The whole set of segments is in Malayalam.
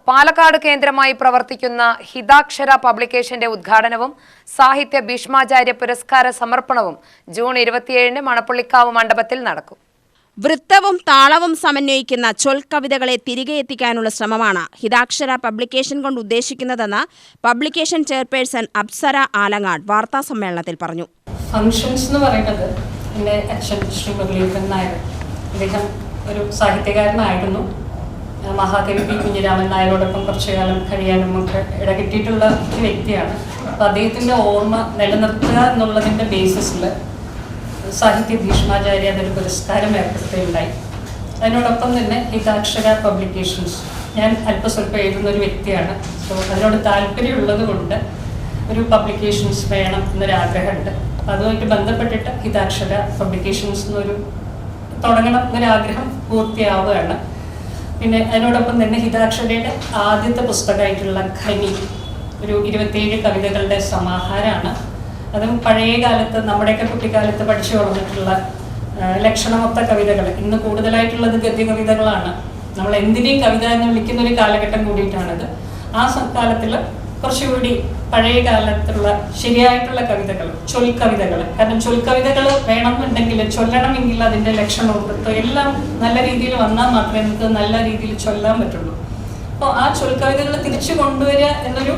പാലക്കാട് കേന്ദ്രമായി പ്രവർത്തിക്കുന്ന ഹിതാക്ഷര പബ്ലിക്കേഷന്റെ ഉദ്ഘാടനവും സാഹിത്യ ഭീഷ്മാചാര്യ പുരസ്കാര സമർപ്പണവും ജൂൺ 27-ന് മണപ്പുള്ളിക്കാവ് മണ്ഡപത്തിൽ നടക്കും. വൃത്തവും താളവും സമന്വയിക്കുന്ന ചൊൽക്കവിതകളെ തിരികെ എത്തിക്കാനുള്ള ശ്രമമാണ് ഹിതാക്ഷര പബ്ലിക്കേഷൻ കൊണ്ട് ഉദ്ദേശിക്കുന്നതെന്ന് പബ്ലിക്കേഷൻ ചെയർപേഴ്സൺ അപ്സര ആലങ്ങാട് വാർത്താസമ്മേളനത്തിൽ പറഞ്ഞു. ഫംഗ്ഷൻസ് എന്ന് പറയുന്നത് എൻ്റെ അച്ഛൻ ശ്രീ മുരളീധരൻ നായർ, അദ്ദേഹം ഒരു സാഹിത്യകാരനായിരുന്നു. മഹാകവി പി കുഞ്ഞിരാമൻ നായരോടൊപ്പം കുറച്ചു കാലം കഴിയാനും ഒക്കെ ഇടകിട്ടിയിട്ടുള്ള ഒരു വ്യക്തിയാണ്. അപ്പോൾ അദ്ദേഹത്തിൻ്റെ ഓർമ്മ നിലനിർത്തുക എന്നുള്ളതിൻ്റെ ബേസിസിൽ സാഹിത്യ ഭീഷ്മാചാര്യ അതൊരു പുരസ്കാരം ഏർപ്പെടുത്തുകയുണ്ടായി. അതിനോടൊപ്പം തന്നെ ഹിതാക്ഷര പബ്ലിക്കേഷൻസ്, ഞാൻ അല്പസ്വല്പം എഴുതുന്ന ഒരു വ്യക്തിയാണ്. സോ അതിനോട് താല്പര്യമുള്ളത് കൊണ്ട് ഒരു പബ്ലിക്കേഷൻസ് വേണം എന്നൊരാഗ്രഹമുണ്ട്. അപ്പോൾ അതുമായിട്ട് ബന്ധപ്പെട്ടിട്ട് ഹിതാക്ഷര പബ്ലിക്കേഷൻസ് എന്നൊരു തുടങ്ങണം എന്നൊരാഗ്രഹം പൂർത്തിയാവുകയാണ്. പിന്നെ അതിനോടൊപ്പം തന്നെ ഹിതാക്ഷരയുടെ ആദ്യത്തെ പുസ്തകമായിട്ടുള്ള ഖനി ഒരു 27 കവിതകളുടെ സമാഹാരമാണ്. അതും പഴയ കാലത്ത് നമ്മുടെയൊക്കെ കുട്ടിക്കാലത്ത് പഠിച്ചു വളർന്നിട്ടുള്ള ലക്ഷണമൊത്ത കവിതകൾ. ഇന്ന് കൂടുതലായിട്ടുള്ളത് ഗദ്യ കവിതകളാണ്. നമ്മൾ എന്തിനേയും കവിത എന്ന് വിളിക്കുന്ന ഒരു കാലഘട്ടം കൂടിയിട്ടാണത്. ആ കാലത്തിൽ കുറച്ചുകൂടി പഴയ കാലത്തുള്ള ശരിയായിട്ടുള്ള കവിതകൾ, ചൊൽക്കവിതകൾ. കാരണം ചൊൽക്കവിതകൾ വേണമെന്നുണ്ടെങ്കിൽ, ചൊല്ലണമെങ്കിൽ അതിൻ്റെ ലക്ഷണമൊത്തം എല്ലാം നല്ല രീതിയിൽ വന്നാൽ മാത്രമേ നമുക്ക് നല്ല രീതിയിൽ ചൊല്ലാൻ പറ്റുള്ളൂ. അപ്പോൾ ആ ചൊൽക്കവിതകൾ തിരിച്ചു കൊണ്ടുവരിക എന്നൊരു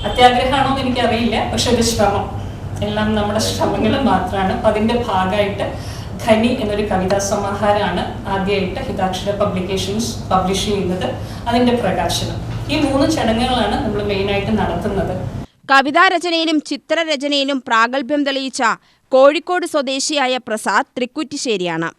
അത്യാഗ്രഹമാണോ എന്ന് എനിക്കറിയില്ല. പക്ഷെ ഒരു ശ്രമം, എല്ലാം നമ്മുടെ ശ്രമങ്ങൾ മാത്രമാണ്. അപ്പം അതിൻ്റെ ഭാഗമായിട്ട് ഖനി എന്നൊരു കവിതാ സമാഹാരമാണ് ആദ്യമായിട്ട് ഹിതാക്ഷര പബ്ലിക്കേഷൻസ് പബ്ലിഷ് ചെയ്യുന്നത്. അതിൻ്റെ പ്രകാശനം, ഈ 3 ചടങ്ങുകളാണ് നമ്മൾ മെയിനായിട്ട് നടത്തുന്നത്. കവിതാരചനയിലും ചിത്രരചനയിലും പ്രാഗൽഭ്യം തെളിയിച്ച കോഴിക്കോട് സ്വദേശിയായ പ്രസാദ് തൃക്കുറ്റിശ്ശേരിയാണ്.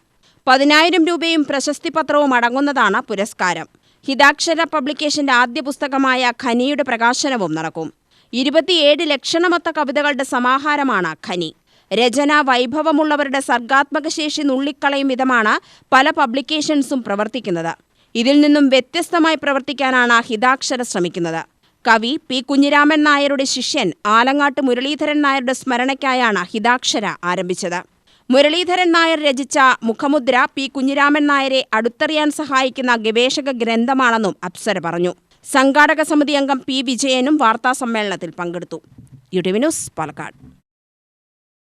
10,000 രൂപയും പ്രശസ്തി പത്രവും അടങ്ങുന്നതാണ് പുരസ്കാരം. ഹിതാക്ഷര പബ്ലിക്കേഷന്റെ ആദ്യ പുസ്തകമായ ഖനിയുടെ പ്രകാശനവും നടക്കും. 27 ലക്ഷണമൊത്ത കവിതകളുടെ സമാഹാരമാണ് ഖനി. രചനാ വൈഭവമുള്ളവരുടെ സർഗാത്മക ശേഷി നുള്ളിക്കളയും വിധമാണ് പല പബ്ലിക്കേഷൻസും പ്രവർത്തിക്കുന്നത്. ഇതിൽ നിന്നും വ്യത്യസ്തമായി പ്രവർത്തിക്കാനാണ് ഹിതാക്ഷര ശ്രമിക്കുന്നത്. കവി പി കുഞ്ഞിരാമൻ നായരുടെ ശിഷ്യൻ ആലങ്ങാട്ട് മുരളീധരൻ നായരുടെ സ്മരണയ്ക്കായാണ് ഹിതാക്ഷര ആരംഭിച്ചത്. മുരളീധരൻ നായർ രചിച്ച മുഖമുദ്ര പി കുഞ്ഞിരാമൻ നായരെ അടുത്തറിയാൻ സഹായിക്കുന്ന ഗവേഷക ഗ്രന്ഥമാണെന്നും അപ്സര പറഞ്ഞു. സംഘാടക സമിതി അംഗം പി വിജയനും വാർത്താസമ്മേളനത്തിൽ പങ്കെടുത്തു. UTV news, Palakkad.